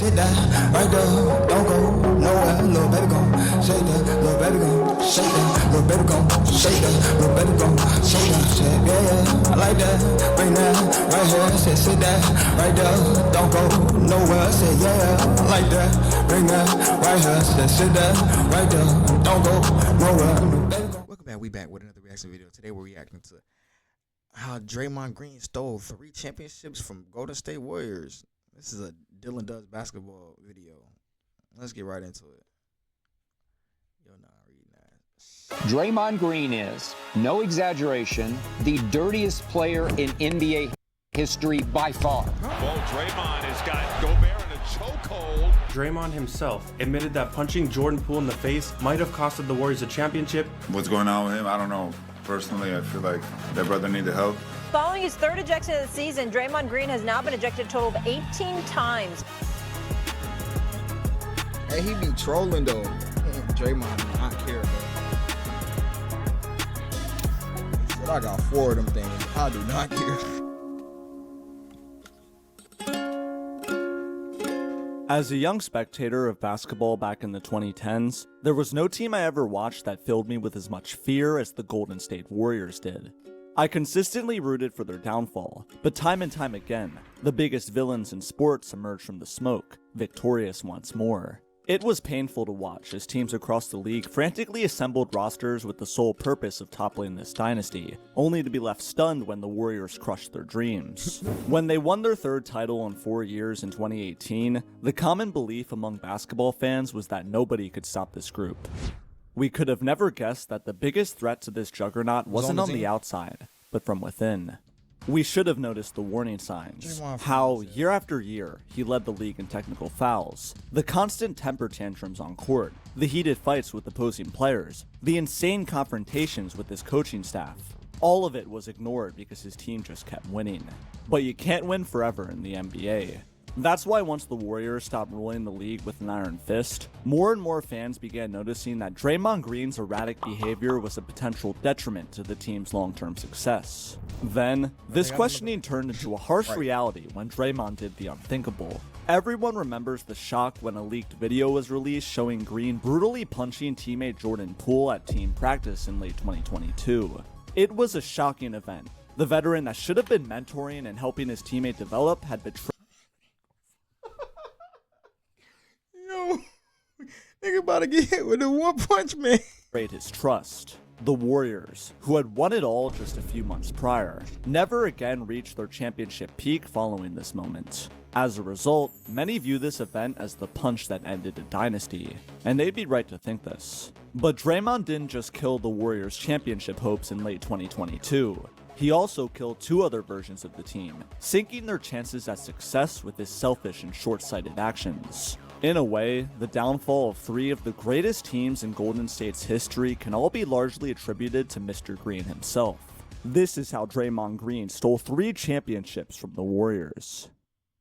Sit down, right there, don't go nowhere, little baby gon' shake that, little baby gon' shake that, little baby gon' shake that, little baby gon' shake that, shit, yeah, I like that, bring that, right here, sit that, right there, don't go nowhere, say yeah, I like that, bring that, right here, sit that, right there, don't go nowhere. Welcome back, we back with another reaction video. Today we're reacting to how Draymond Green stole 3 championships from Golden State Warriors. This is a Dylan Does Basketball video. Let's get right into it. You're not reading that. Draymond Green is, no exaggeration, the dirtiest player in NBA history by far. Well, Draymond has got Gobert in a chokehold. Draymond himself admitted that punching Jordan Poole in the face might have costed the Warriors a championship. What's going on with him? I don't know. Personally, I feel like that brother needed help. Following his 3rd ejection of the season, Draymond Green has now been ejected a total of 18 times. Hey, he be trolling though. Draymond do not care, bro. He said, I got 4 of them things. I do not care. As a young spectator of basketball back in the 2010s, there was no team I ever watched that filled me with as much fear as the Golden State Warriors did. I consistently rooted for their downfall, but time and time again, the biggest villains in sports emerged from the smoke, victorious once more. It was painful to watch as teams across the league frantically assembled rosters with the sole purpose of toppling this dynasty, only to be left stunned when the Warriors crushed their dreams. When they won their 3rd title in 4 years in 2018, the common belief among basketball fans was that nobody could stop this group. We could have never guessed that the biggest threat to this juggernaut wasn't on the outside, but from within. We should have noticed the warning signs, how, year after year, he led the league in technical fouls, the constant temper tantrums on court, the heated fights with opposing players, the insane confrontations with his coaching staff. All of it was ignored because his team just kept winning. But you can't win forever in the NBA. That's why once the Warriors stopped ruling the league with an iron fist, more and more fans began noticing that Draymond Green's erratic behavior was a potential detriment to the team's long-term success. Then, this questioning turned into a harsh reality when Draymond did the unthinkable. Everyone remembers the shock when a leaked video was released showing Green brutally punching teammate Jordan Poole at team practice in late 2022. It was a shocking event. The veteran that should have been mentoring and helping his teammate develop had betrayed. Nigga about to get hit with a 1-punch man. His trust. The Warriors, who had won it all just a few months prior, never again reached their championship peak following this moment. As a result, many view this event as the punch that ended a dynasty, and they'd be right to think this. But Draymond didn't just kill the Warriors' championship hopes in late 2022. He also killed 2 other versions of the team, sinking their chances at success with his selfish and short-sighted actions. In a way, the downfall of 3 of the greatest teams in Golden State's history can all be largely attributed to Mr. Green himself. This is how Draymond Green stole 3 championships from the Warriors.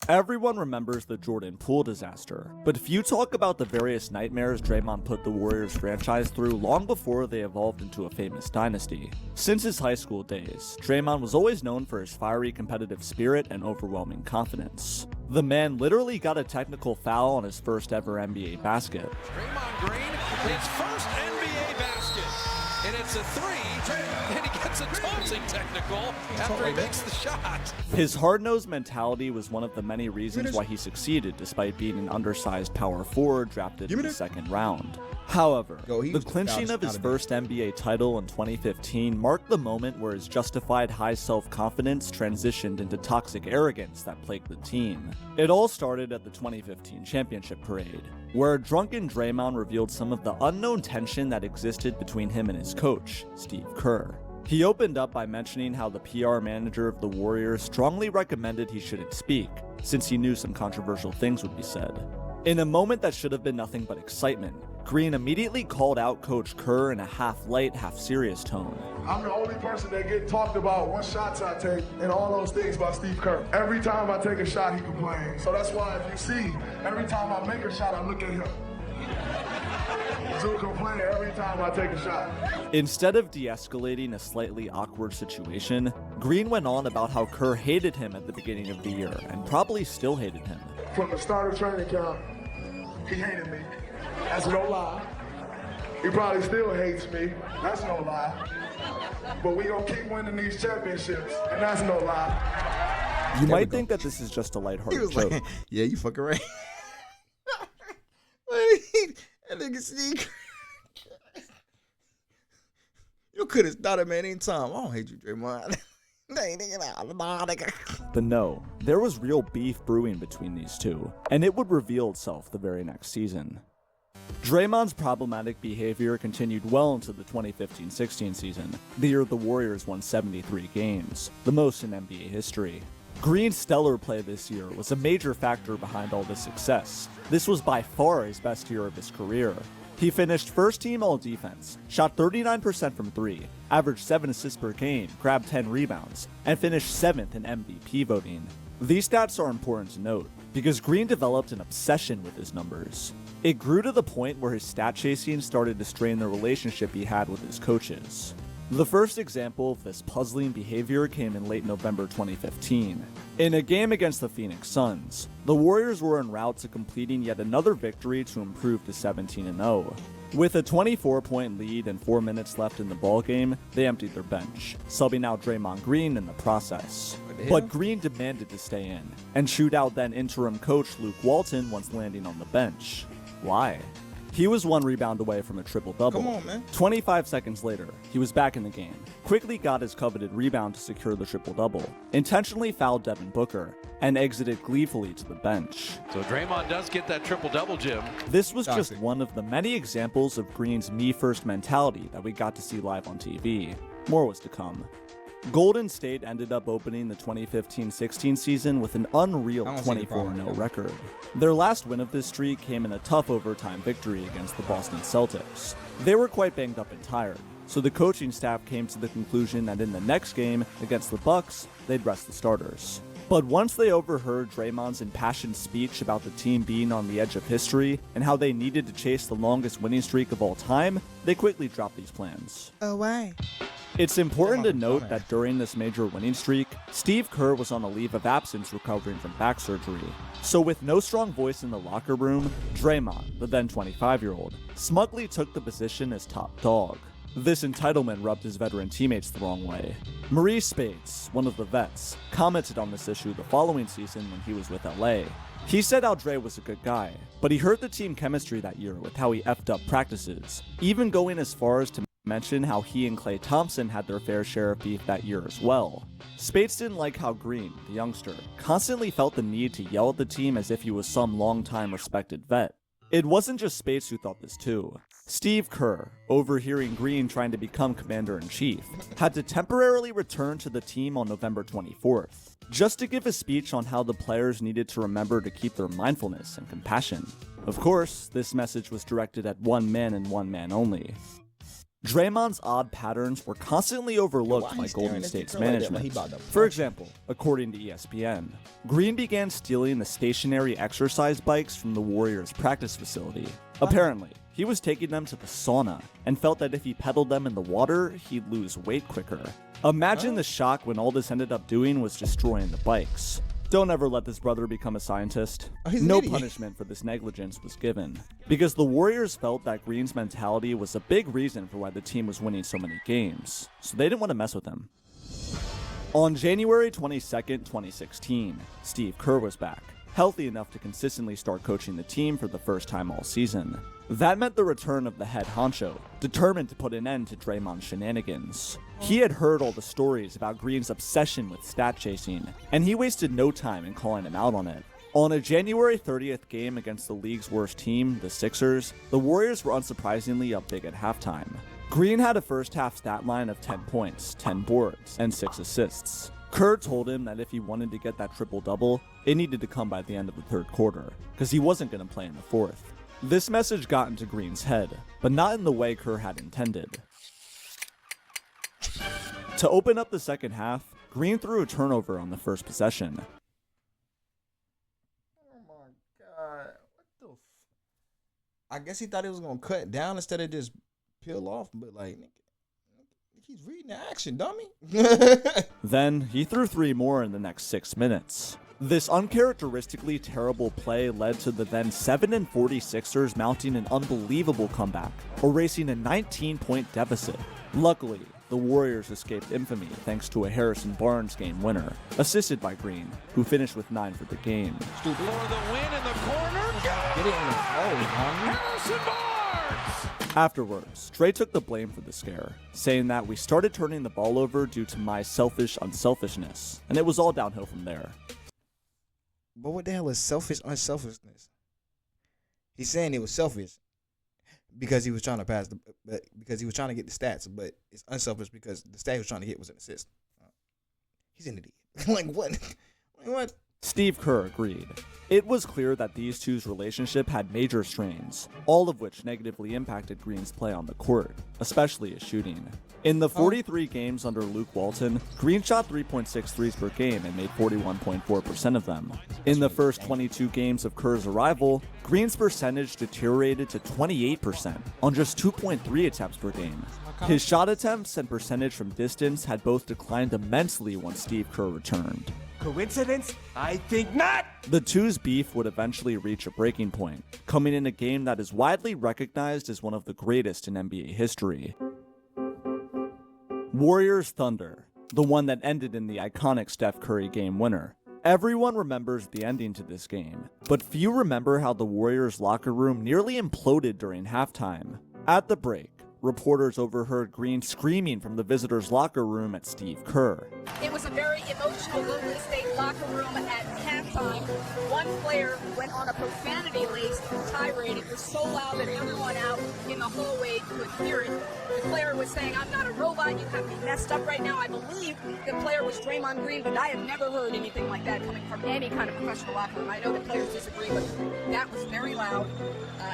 Everyone remembers the Jordan Poole disaster, but few talk about the various nightmares Draymond put the Warriors franchise through long before they evolved into a famous dynasty. Since his high school days, Draymond was always known for his fiery competitive spirit and overwhelming confidence. The man literally got a technical foul on his first ever NBA basket. Draymond Green, his first NBA basket, and it's a 3, and he gets a tossing technical after he makes the shot. His hard-nosed mentality was one of the many reasons why he succeeded despite being an undersized power forward drafted in the 2nd round. However, the clinching of his first NBA title in 2015 marked the moment where his justified high self-confidence transitioned into toxic arrogance that plagued the team. It all started at the 2015 championship parade, where a drunken Draymond revealed some of the unknown tension that existed between him and his coach, Steve Kerr. He opened up by mentioning how the PR manager of the Warriors strongly recommended he shouldn't speak, since he knew some controversial things would be said. In a moment that should have been nothing but excitement, Green immediately called out Coach Kerr in a half-light, half-serious tone. I'm the only person that get talked about what shots I take and all those things by Steve Kerr. Every time I take a shot, he complains. So that's why if you see, every time I make a shot, I look at him. He'll complain every time I take a shot. Instead of de-escalating a slightly awkward situation, Green went on about how Kerr hated him at the beginning of the year and probably still hated him. from the start of training camp, he hated me. That's no lie. He probably still hates me. That's no lie. But we gonna keep winning these championships, and that's no lie. You might think that this is just a He lighthearted was joke. like, yeah, you fucking right. That nigga sneak. You could have started, man, anytime. I don't hate you, Draymond. But no, there was real beef brewing between these two, and it would reveal itself the very next season. Draymond's problematic behavior continued well into the 2015-16 season, the year the Warriors won 73 games, the most in NBA history. Green's stellar play this year was a major factor behind all this success. This was by far his best year of his career. He finished first team all-defense, shot 39% from 3, averaged 7 assists per game, grabbed 10 rebounds, and finished 7th in MVP voting. These stats are important to note, because Green developed an obsession with his numbers. It grew to the point where his stat chasing started to strain the relationship he had with his coaches. The first example of this puzzling behavior came in late November 2015. In a game against the Phoenix Suns, the Warriors were en route to completing yet another victory to improve to 17-0. With a 24-point lead and 4 minutes left in the ballgame, they emptied their bench, subbing out Draymond Green in the process. But Green demanded to stay in, and chewed out then interim coach Luke Walton once landing on the bench. Why? He was 1 rebound away from a triple-double. Come on, man. 25 seconds later, he was back in the game, quickly got his coveted rebound to secure the triple-double, intentionally fouled Devin Booker, and exited gleefully to the bench. So Draymond does get that triple-double, Jim. This was just one of the many examples of Green's me-first mentality that we got to see live on TV. More was to come. Golden State ended up opening the 2015-16 season with an unreal 24-0 record. Their last win of this streak came in a tough overtime victory against the Boston Celtics. They were quite banged up and tired, so the coaching staff came to the conclusion that in the next game against the Bucks, they'd rest the starters. But once they overheard Draymond's impassioned speech about the team being on the edge of history and how they needed to chase the longest winning streak of all time, they quickly dropped these plans. Oh, why? It's important to note that during this major winning streak, Steve Kerr was on a leave of absence recovering from back surgery. So with no strong voice in the locker room, Draymond, the then 25-year-old, smugly took the position as top dog. This entitlement rubbed his veteran teammates the wrong way. Maurice Spades, one of the vets, commented on this issue the following season when he was with LA. He said how Dre was a good guy, but he hurt the team chemistry that year with how he effed up practices, even going as far as to mention how he and Klay Thompson had their fair share of beef that year as well. Spades didn't like how Green, the youngster, constantly felt the need to yell at the team as if he was some long-time respected vet. It wasn't just Spades who thought this too. Steve Kerr, overhearing Green trying to become commander-in-chief, had to temporarily return to the team on November 24th, just to give a speech on how the players needed to remember to keep their mindfulness and compassion. Of course, this message was directed at one man and one man only. Draymond's odd patterns were constantly overlooked by Golden State's management. For example, according to ESPN, Green began stealing the stationary exercise bikes from the Warriors' practice facility. Apparently, he was taking them to the sauna and felt that if he pedaled them in the water, he'd lose weight quicker. Imagine the shock when all this ended up doing was destroying the bikes. Don't ever let this brother become a scientist. No punishment for this negligence was given, because the Warriors felt that Green's mentality was a big reason for why the team was winning so many games, so they didn't want to mess with him. On January 22nd, 2016, Steve Kerr was back, healthy enough to consistently start coaching the team for the first time all season. That meant the return of the head honcho, determined to put an end to Draymond's shenanigans. He had heard all the stories about Green's obsession with stat chasing, and he wasted no time in calling him out on it. On a January 30th game against the league's worst team, the Sixers, the Warriors were unsurprisingly up big at halftime. Green had a first half stat line of 10 points, 10 boards, and 6 assists. Kerr told him that if he wanted to get that triple-double, it needed to come by the end of the third quarter, because he wasn't going to play in the fourth. This message got into Green's head, but not in the way Kerr had intended. To open up the second half, Green threw a turnover on the first possession. Oh my God. What the I guess he thought he was going to cut down instead of just peel off, but like, he's reading the action, dummy. Then, he threw 3 more in the next 6 minutes. This uncharacteristically terrible play led to the then 7-40 Sixers mounting an unbelievable comeback, erasing a 19-point deficit. Luckily, the Warriors escaped infamy thanks to a Harrison Barnes game winner, assisted by Green, who finished with 9 for the game. For the win in the corner. Get it in the flow, homie. Harrison Barnes! Afterwards, Dre took the blame for the scare, saying that we started turning the ball over due to my selfish unselfishness, and it was all downhill from there. But what the hell is selfish unselfishness? He's saying it was selfish because he was trying to because he was trying to get the stats, but it's unselfish because the stat he was trying to get was an assist. He's an idiot. Like what? Like what? Steve Kerr agreed. It was clear that these two's relationship had major strains, all of which negatively impacted Green's play on the court, especially his shooting. In the 43 games under Luke Walton, Green shot 3.6 threes per game and made 41.4% of them. In the first 22 games of Kerr's arrival, Green's percentage deteriorated to 28% on just 2.3 attempts per game. His shot attempts and percentage from distance had both declined immensely once Steve Kerr returned. Coincidence? I think not! The two's beef would eventually reach a breaking point, coming in a game that is widely recognized as one of the greatest in NBA history. Warriors Thunder, the one that ended in the iconic Steph Curry game winner. Everyone remembers the ending to this game, but few remember how the Warriors locker room nearly imploded during halftime. At the break, reporters overheard Green screaming from the visitors' locker room at Steve Kerr. It was a very emotional Golden State locker room at halftime. One player went on a profanity-laced tirade. It was so loud that everyone out in the hallway could hear it. The player was saying, "I'm not a robot, you have me messed up right now." I believe the player was Draymond Green, but I have never heard anything like that coming from any kind of professional locker room. I know the players disagree, but that was very loud,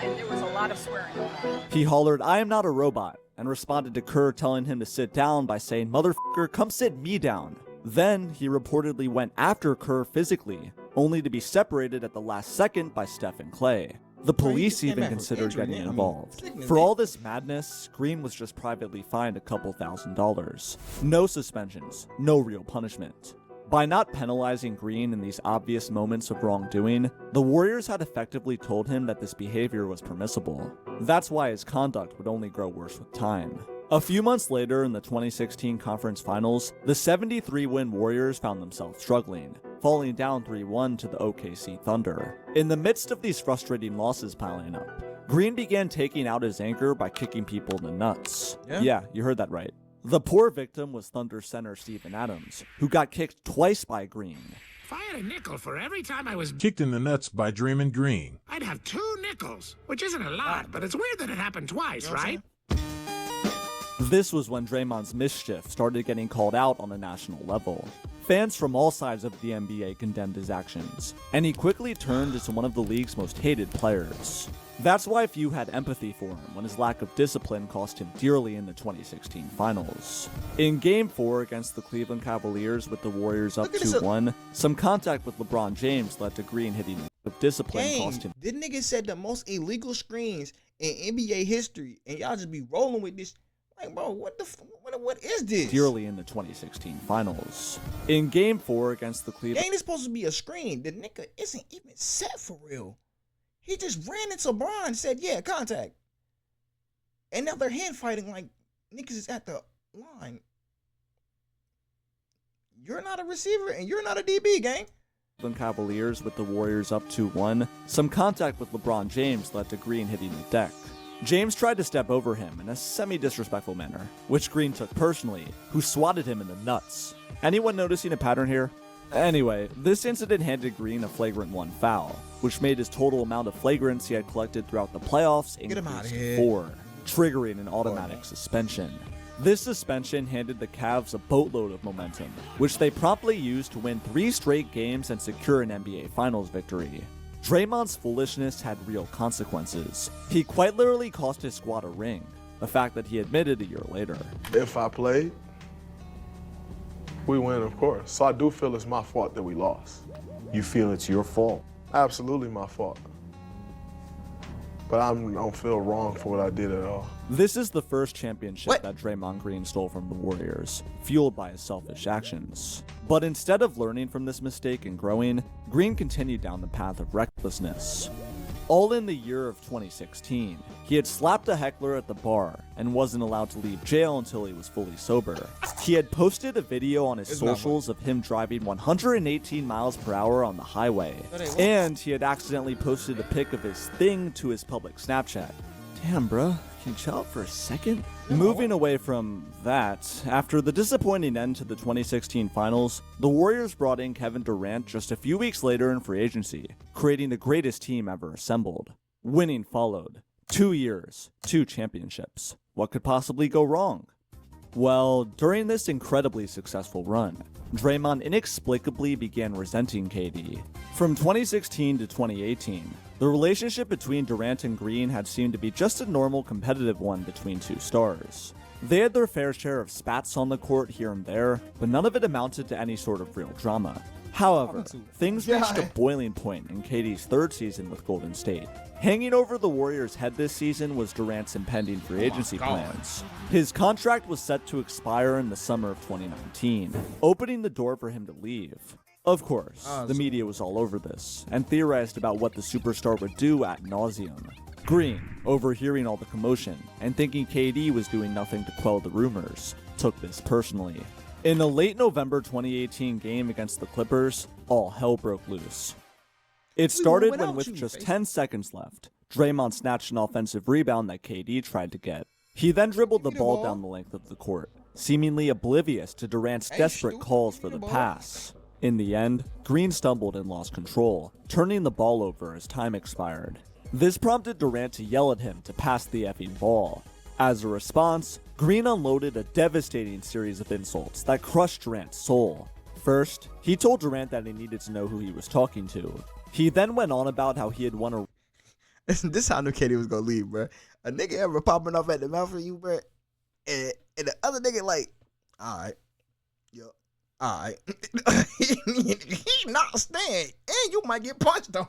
and there was a lot of swearing going on. He hollered, "I am not a robot," and responded to Kerr telling him to sit down by saying, "Motherfucker, come sit me down." Then, he reportedly went after Kerr physically, only to be separated at the last second by Steph and Clay. The police even considered getting involved. For all this madness, Green was just privately fined a couple $1,000s. No suspensions, no real punishment. By not penalizing Green in these obvious moments of wrongdoing, the Warriors had effectively told him that this behavior was permissible. That's why his conduct would only grow worse with time. A few months later, in the 2016 conference finals, the 73-win Warriors found themselves struggling, falling down 3-1 to the OKC Thunder. In the midst of these frustrating losses piling up, Green began taking out his anger by kicking people in the nuts. Yeah, you heard that right. The poor victim was Thunder center Steven Adams, who got kicked twice by Green. If I had a nickel for every time I was kicked in the nuts by Draymond Green, I'd have 2 nickels, which isn't a lot, but it's weird that it happened twice, right? This was when Draymond's mischief started getting called out on a national level. Fans from all sides of the NBA condemned his actions, and he quickly turned into one of the league's most hated players. That's why few had empathy for him when his lack of discipline cost him dearly in the 2016 finals. In Game 4 against the Cleveland Cavaliers with the Warriors up 2-1, some contact with LeBron James led to Green hitting of discipline cost him. This nigga said the most illegal screens in NBA history, and y'all just be rolling with this. Like, bro, what is this? Dearly in the 2016 finals. In Game 4 against the Cleveland... Ain't it supposed to be a screen? The nigga isn't even set for real. He just ran into LeBron and said, yeah, contact. And now they're hand fighting like niggas is at the line. You're not a receiver and you're not a DB, gang. Cavaliers with the Warriors up 2-1. Some contact with LeBron James led to Green hitting the deck. James tried to step over him in a semi-disrespectful manner, which Green took personally, who swatted him in the nuts. Anyone noticing a pattern here? Anyway, this incident handed Green a flagrant 1 foul, which made his total amount of flagrants he had collected throughout the playoffs increase to 4, triggering an automatic suspension. This suspension handed the Cavs a boatload of momentum, which they promptly used to win 3 straight games and secure an NBA Finals victory. Draymond's foolishness had real consequences. He quite literally cost his squad a ring, a fact that he admitted a year later. If I played, we win, of course. So I do feel it's my fault that we lost. You feel it's your fault? Absolutely my fault. but I don't feel wrong for what I did at all. This is the first championship that Draymond Green stole from the Warriors, fueled by his selfish actions. But instead of learning from this mistake and growing, Green continued down the path of recklessness. All in the year of 2016, he had slapped a heckler at the bar and wasn't allowed to leave jail until he was fully sober. He had posted a video on his socials of him driving 118 miles per hour on the highway, and he had accidentally posted a pic of his thing to his public Snapchat. Damn, bruh. Can you chill out for a second? Moving away from that, after the disappointing end to the 2016 finals, the Warriors brought in Kevin Durant just a few weeks later in free agency, creating the greatest team ever assembled. Winning followed. 2 years, 2 championships. What could possibly go wrong? Well, during this incredibly successful run, Draymond inexplicably began resenting KD. From 2016 to 2018, the relationship between Durant and Green had seemed to be just a normal competitive one between two stars. They had their fair share of spats on the court here and there, but none of it amounted to any sort of real drama. However, things reached a boiling point in KD's third season with Golden State. Hanging over the Warriors' head this season was Durant's impending free agency plans. His contract was set to expire in the summer of 2019, opening the door for him to leave. Of course, the media was all over this, and theorized about what the superstar would do ad nauseum. Green, overhearing all the commotion, and thinking KD was doing nothing to quell the rumors, took this personally. In a late November 2018 game against the Clippers, all hell broke loose. It started when, with just 10 seconds left, Draymond snatched an offensive rebound that KD tried to get. He then dribbled the ball down the length of the court, seemingly oblivious to Durant's desperate calls for the pass. In the end, Green stumbled and lost control, turning the ball over as time expired. This prompted Durant to yell at him to pass the effing ball. As a response, Green unloaded a devastating series of insults that crushed Durant's soul. First, he told Durant that he needed to know who he was talking to. He then went on about how he had won a... This how I knew KD was gonna leave, bro. A nigga ever popping off at the mouth for you, bro, and the other nigga like, alright, yo, alright. He not staying, and you might get punched though.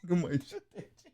Nigga might shut that shit.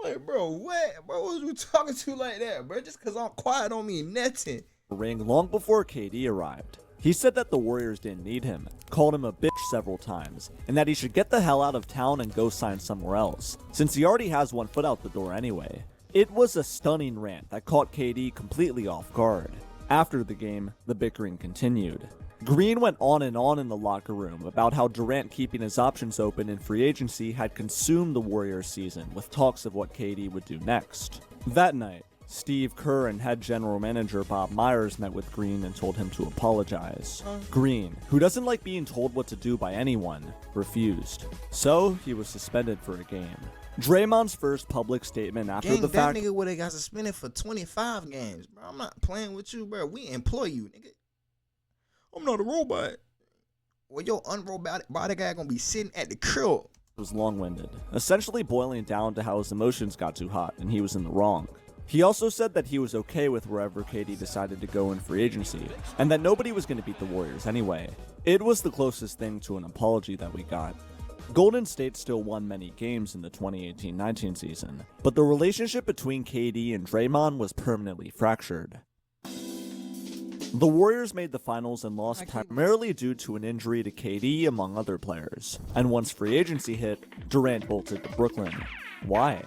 Like, bro, what? Bro, what was you talking to like that, bro? Just cause I'm quiet don't mean nothing. Ring long before KD arrived. He said that the Warriors didn't need him, called him a bitch several times, and that he should get the hell out of town and go sign somewhere else, since he already has one foot out the door anyway. It was a stunning rant that caught KD completely off guard. After the game, the bickering continued. Green went on in the locker room about how Durant keeping his options open in free agency had consumed the Warriors season with talks of what KD would do next. That night, Steve Kerr and head general manager Bob Myers met with Green and told him to apologize. Green, who doesn't like being told what to do by anyone, refused. So he was suspended for a game. Draymond's first public statement after the fact... That nigga would have got suspended for 25 games, bro. I'm not playing with you, bro. We employ you, nigga. I'm not a robot. Well, your unrobotic body guy gonna be sitting at the crib. Was long-winded, essentially boiling down to how his emotions got too hot and he was in the wrong. He also said that he was okay with wherever KD decided to go in free agency, and that nobody was going to beat the Warriors anyway. It was the closest thing to an apology that we got. Golden State still won many games in the 2018-19 season, but the relationship between KD and Draymond was permanently fractured. The Warriors made the finals and lost primarily due to an injury to KD among other players, and once free agency hit, Durant bolted to Brooklyn. Why?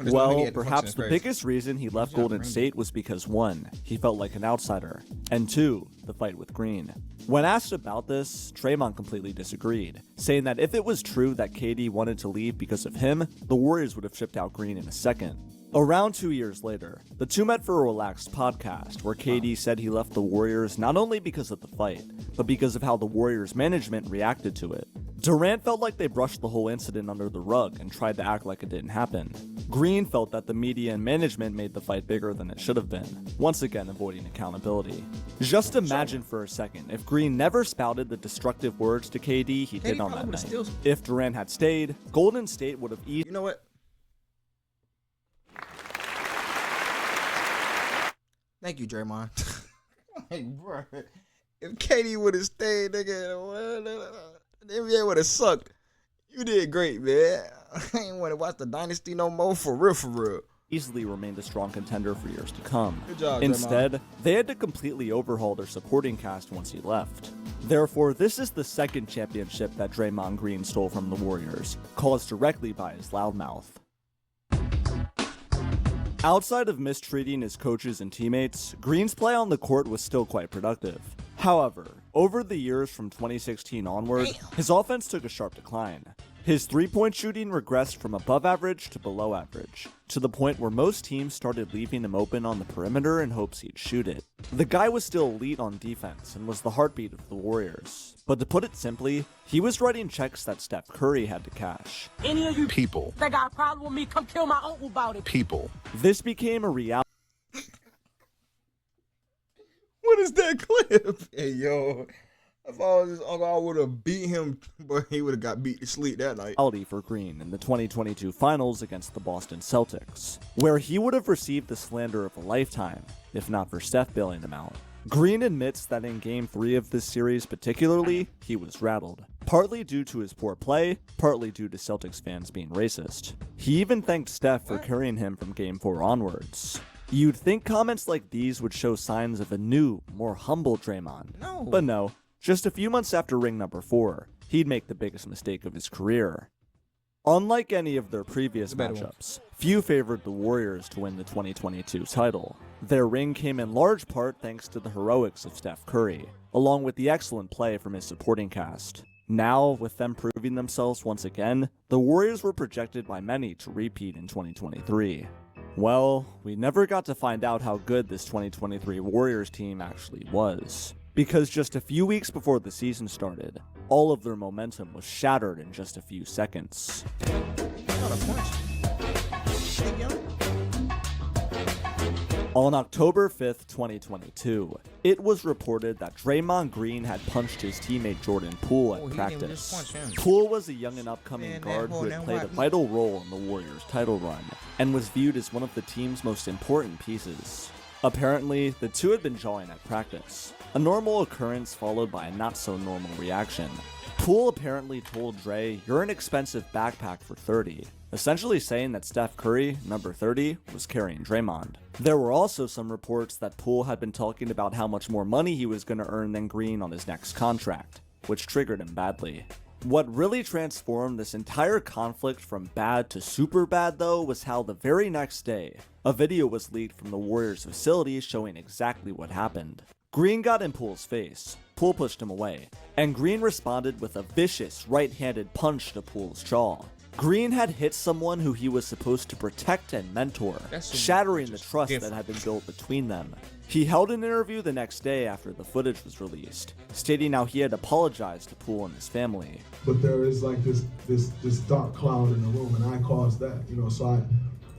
Well, perhaps the biggest reason he left Golden State was because 1, he felt like an outsider, and 2, the fight with Green. When asked about this, Draymond completely disagreed, saying that if it was true that KD wanted to leave because of him, the Warriors would have shipped out Green in a second. Around 2 years later, the two met for a relaxed podcast where KD said he left the Warriors not only because of the fight, but because of how the Warriors management reacted to it. Durant felt like they brushed the whole incident under the rug and tried to act like it didn't happen. Green felt that the media and management made the fight bigger than it should have been, once again avoiding accountability. Just imagine for a second if Green never spouted the destructive words to KD he did on that night. If Durant had stayed, Golden State would have easily... You know what? Thank you, Draymond. Like, bro, if KD would have stayed, nigga, the NBA would have sucked. You did great, man. I ain't want to watch the Dynasty no more, for real, for real. Easily remained a strong contender for years to come. Good job, Instead, they had to completely overhaul their supporting cast once he left. Therefore, this is the second championship that Draymond Green stole from the Warriors, caused directly by his loudmouth. Outside of mistreating his coaches and teammates, Green's play on the court was still quite productive. However, over the years from 2016 onward, his offense took a sharp decline. His three-point shooting regressed from above average to below average, to the point where most teams started leaving him open on the perimeter in hopes he'd shoot it. The guy was still elite on defense and was the heartbeat of the Warriors. But to put it simply, he was writing checks that Steph Curry had to cash. Any of you people that got a problem with me, come kill my uncle about it. People. This became a reality. What is that clip? Hey, yo. If I was his uncle, I would have beat him, but he would have got beat to sleep that night. For Green in the 2022 finals against the Boston Celtics, where he would have received the slander of a lifetime, if not for Steph bailing him out. Green admits that in Game 3 of this series particularly, he was rattled. Partly due to his poor play, partly due to Celtics fans being racist. He even thanked Steph for carrying him from Game 4 onwards. You'd think comments like these would show signs of a new, more humble Draymond. No. But no. Just a few months after ring number 4, he'd make the biggest mistake of his career. Unlike any of their previous matchups, few favored the Warriors to win the 2022 title. Their ring came in large part thanks to the heroics of Steph Curry, along with the excellent play from his supporting cast. Now, with them proving themselves once again, the Warriors were projected by many to repeat in 2023. Well, we never got to find out how good this 2023 Warriors team actually was. Because just a few weeks before the season started, all of their momentum was shattered in just a few seconds. On October 5th, 2022, it was reported that Draymond Green had punched his teammate Jordan Poole at practice. Poole was a young and upcoming guard who had played a vital role in the Warriors' title run, and was viewed as one of the team's most important pieces. Apparently, the two had been jawing at practice, a normal occurrence followed by a not-so-normal reaction. Poole apparently told Dre, "You're an expensive backpack for 30, essentially saying that Steph Curry, number 30, was carrying Draymond. There were also some reports that Poole had been talking about how much more money he was going to earn than Green on his next contract, which triggered him badly. What really transformed this entire conflict from bad to super bad, though, was how the very next day, a video was leaked from the Warriors' facility showing exactly what happened. Green got in Poole's face, Poole pushed him away, and Green responded with a vicious right-handed punch to Poole's jaw. Green had hit someone who he was supposed to protect and mentor, shattering the trust that had been built between them. He held an interview the next day after the footage was released, stating how he had apologized to Poole and his family. But there is like this dark cloud in the room, and I caused that, so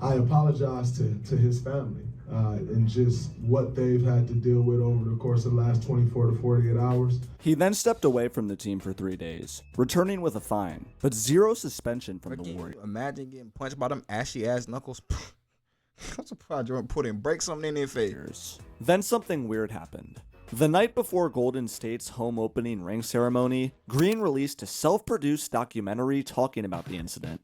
I apologize to his family and just what they've had to deal with over the course of the last 24 to 48 hours. He then stepped away from the team for 3 days, returning with a fine, but zero suspension from the Warriors. Imagine getting punched by them ashy-ass knuckles. I'm surprised Jordan Poole didn't break something in their face. Then something weird happened. The night before Golden State's home opening ring ceremony, Green released a self-produced documentary talking about the incident.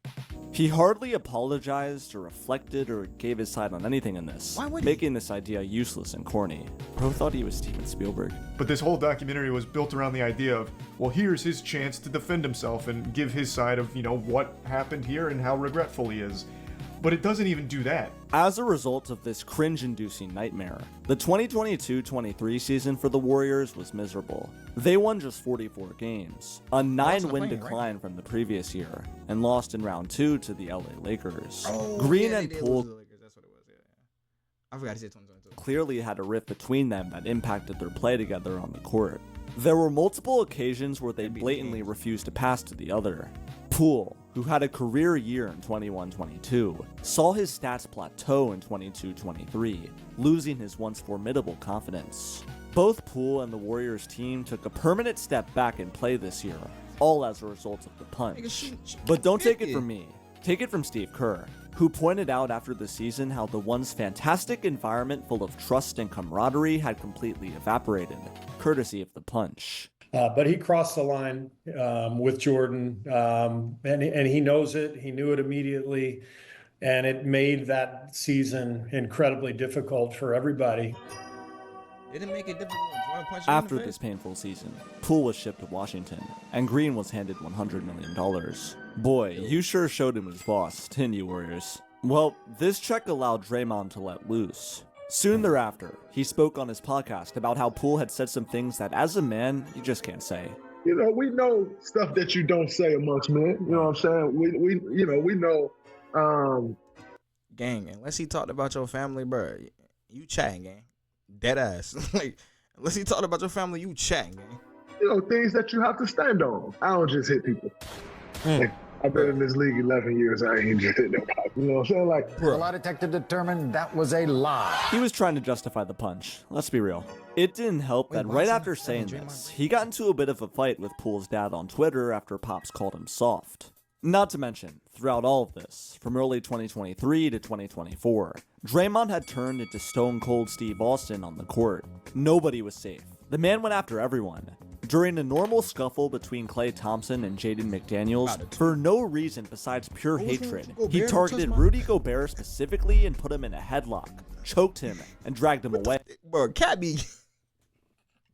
He hardly apologized or reflected or gave his side on anything in this, making this idea useless and corny. Bro thought he was Steven Spielberg. But this whole documentary was built around the idea of, well, here's his chance to defend himself and give his side of, what happened here and how regretful he is. But it doesn't even do that. As a result of this cringe-inducing nightmare, the 2022-23 season for the Warriors was miserable. They won just 44 games, a 9-win decline from the previous year, and lost in round 2 to the LA Lakers. Green and Poole I forgot to say 2022. Clearly had a rift between them that impacted their play together on the court. There were multiple occasions where they blatantly refused to pass to the other. Poole, who had a career year in 21-22, saw his stats plateau in 22-23, losing his once formidable confidence. Both Poole and the Warriors team took a permanent step back in play this year, all as a result of the punch. But don't take it from me, take it from Steve Kerr, who pointed out after the season how the once fantastic environment full of trust and camaraderie had completely evaporated, courtesy of the punch. But he crossed the line with Jordan, and he knows it. He knew it immediately, and it made that season incredibly difficult for everybody. Did it make it difficult when Jordan punched him in the After face? this painful season, Poole was shipped to Washington, and Green was handed $100 million. Boy, you sure showed him his boss, didn't you, Warriors? Well, this check allowed Draymond to let loose. Soon thereafter, he spoke on his podcast about how Poole had said some things that, as a man, you just can't say. You know, we know stuff that you don't say amongst men. You know what I'm saying? We know. Gang, unless he talked about your family, bro, you chatting, gang. Dead ass. Like, unless he talked about your family, you chatting, gang. You know, things that you have to stand on. I don't just hit people. Like, I've been in this league 11 years. I ain't just hit nobody. You know what I'm saying? Like, The lie detector determined that was a lie. He was trying to justify the punch, let's be real. It didn't help that right after saying this, he got into a bit of a fight with Poole's dad on Twitter after Pops called him soft. Not to mention, throughout all of this, from early 2023 to 2024, Draymond had turned into Stone Cold Steve Austin on the court. Nobody was safe. The man went after everyone. During a normal scuffle between Klay Thompson and Jaden McDaniels, for no reason besides pure hatred, he targeted Rudy Gobert specifically and put him in a headlock, choked him, and dragged him away. Bro, Cat be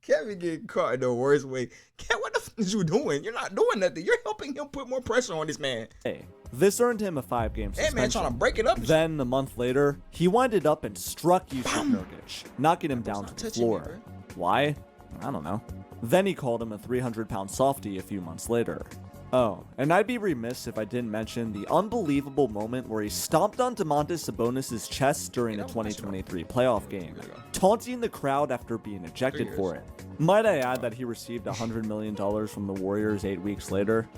getting caught in the worst way. Cat, what the fuck is you doing? You're not doing nothing. You're helping him put more pressure on this man. Hey, this earned him a 5-game suspension. Hey man, trying to break it up. Then, a month later, he winded up and struck Yusuf Nurkic, knocking him down to the floor. Why? I don't know. Then he called him a 300-pound softie a few months later. Oh, and I'd be remiss if I didn't mention the unbelievable moment where he stomped on Domantas Sabonis' chest during a 2023 playoff game, taunting the crowd after being ejected for it. Might I add that he received $100 million from the Warriors 8 weeks later?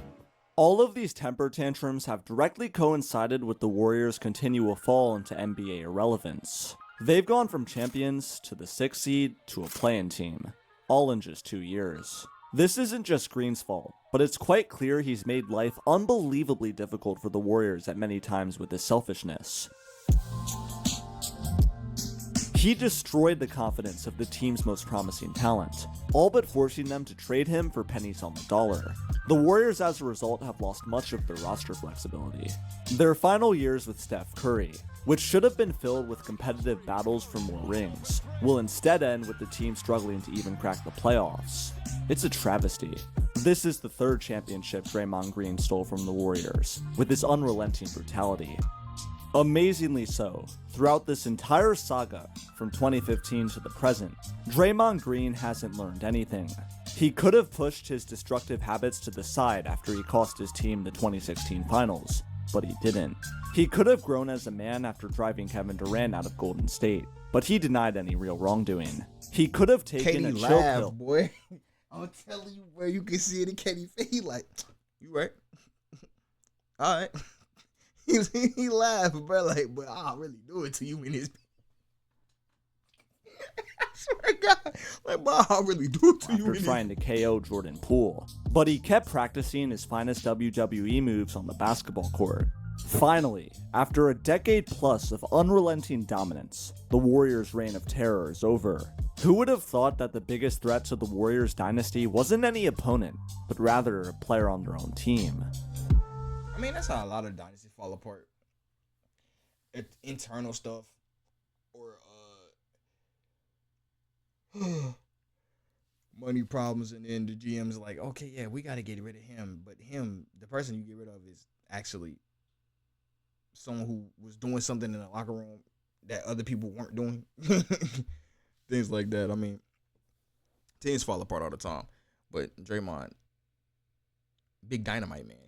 All of these temper tantrums have directly coincided with the Warriors' continual fall into NBA irrelevance. They've gone from champions to the 6th seed to a play-in team, all in just 2 years. This isn't just Green's fault, but it's quite clear he's made life unbelievably difficult for the Warriors at many times with his selfishness. He destroyed the confidence of the team's most promising talent, all but forcing them to trade him for pennies on the dollar. The Warriors, as a result, have lost much of their roster flexibility. Their final years with Steph Curry, which should have been filled with competitive battles for more rings, will instead end with the team struggling to even crack the playoffs. It's a travesty. This is the 3rd championship Draymond Green stole from the Warriors, with his unrelenting brutality. Amazingly so, throughout this entire saga, from 2015 to the present, Draymond Green hasn't learned anything. He could have pushed his destructive habits to the side after he cost his team the 2016 finals, but he didn't. He could have grown as a man after driving Kevin Durant out of Golden State, but he denied any real wrongdoing. He could have taken a chill pill. Boy. I'm telling you, where you can see it in Katie face. He like, you right? All right. He laughed, bro. Like, but I'll really do it to you in this. I swear to God, like, but I'll really do it to you. After trying to KO Jordan Poole, but he kept practicing his finest WWE moves on the basketball court. Finally, after a decade plus of unrelenting dominance, the Warriors' reign of terror is over. Who would have thought that the biggest threat to the Warriors dynasty wasn't any opponent, but rather a player on their own team? I mean, that's how a lot of dynasties fall apart. It's internal stuff, or money problems, and then the GM's like, okay, yeah, we got to get rid of him, but the person you get rid of is actually someone who was doing something in the locker room that other people weren't doing. Things like that. I mean, teams fall apart all the time, but Draymond, big dynamite man.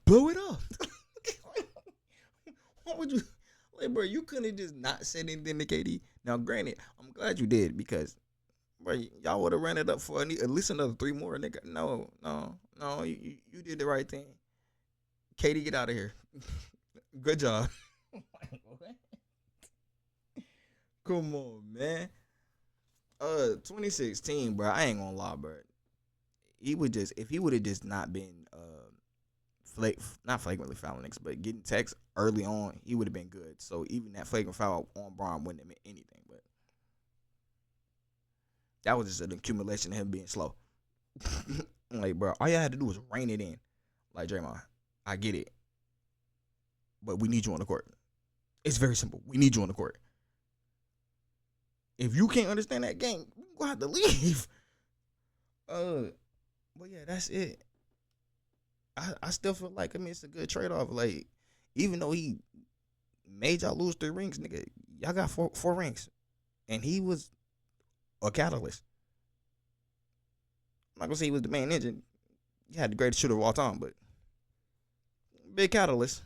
Blow it up. What would you, like, bro? You couldn't have just not said anything to KD. Now, granted, I'm glad you did, because, bro, y'all would have ran it up for at least another 3 more. Nigga, no, you did the right thing. KD, get out of here. Good job. Come on, man. 2016, bro. I ain't gonna lie, bro. If he would have just not been not flagrantly fouling niggas, but getting texts early on, he would have been good. So even that flagrant foul on Braun wouldn't have meant anything. But that was just an accumulation of him being slow. Like, bro, all y'all had to do was rein it in. Like, Draymond, I get it, but we need you on the court. It's very simple. We need you on the court. If you can't understand that game, you're gonna have to leave. But yeah, that's it. I still feel like, I mean, it's a good trade-off. Like, even though he made y'all lose 3 rings, nigga, y'all got four rings. And he was a catalyst. I'm not gonna say he was the main engine. He had the greatest shooter of all time, but big catalyst.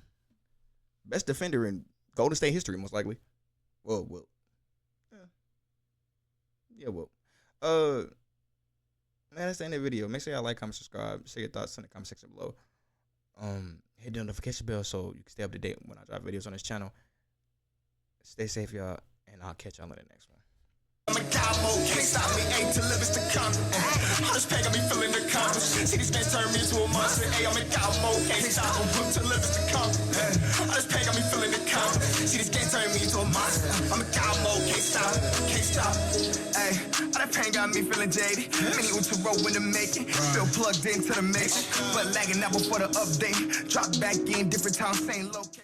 Best defender in Golden State history, most likely. Well. Yeah, well. Man, that's the end of the video. Make sure y'all like, comment, subscribe. Say your thoughts in the comment section below. Hit the notification bell so you can stay up to date when I drop videos on this channel. Stay safe, y'all, and I'll catch y'all in the next one. I'm a cowboy, can't stop me, ain't to live is to come. All this pain got me feeling accomplished. See, these games turn me into a monster. Hey, I'm a cowboy, can't stop me, to live is to come. All this pain got me feeling accomplished. See, these games turn me into a monster. I'm a cowboy, can't stop. Hey, all that pain got me feeling jaded. Many to roll in the making. Still plugged into the mix, but lagging out before the update. Drop back in, different time, same location.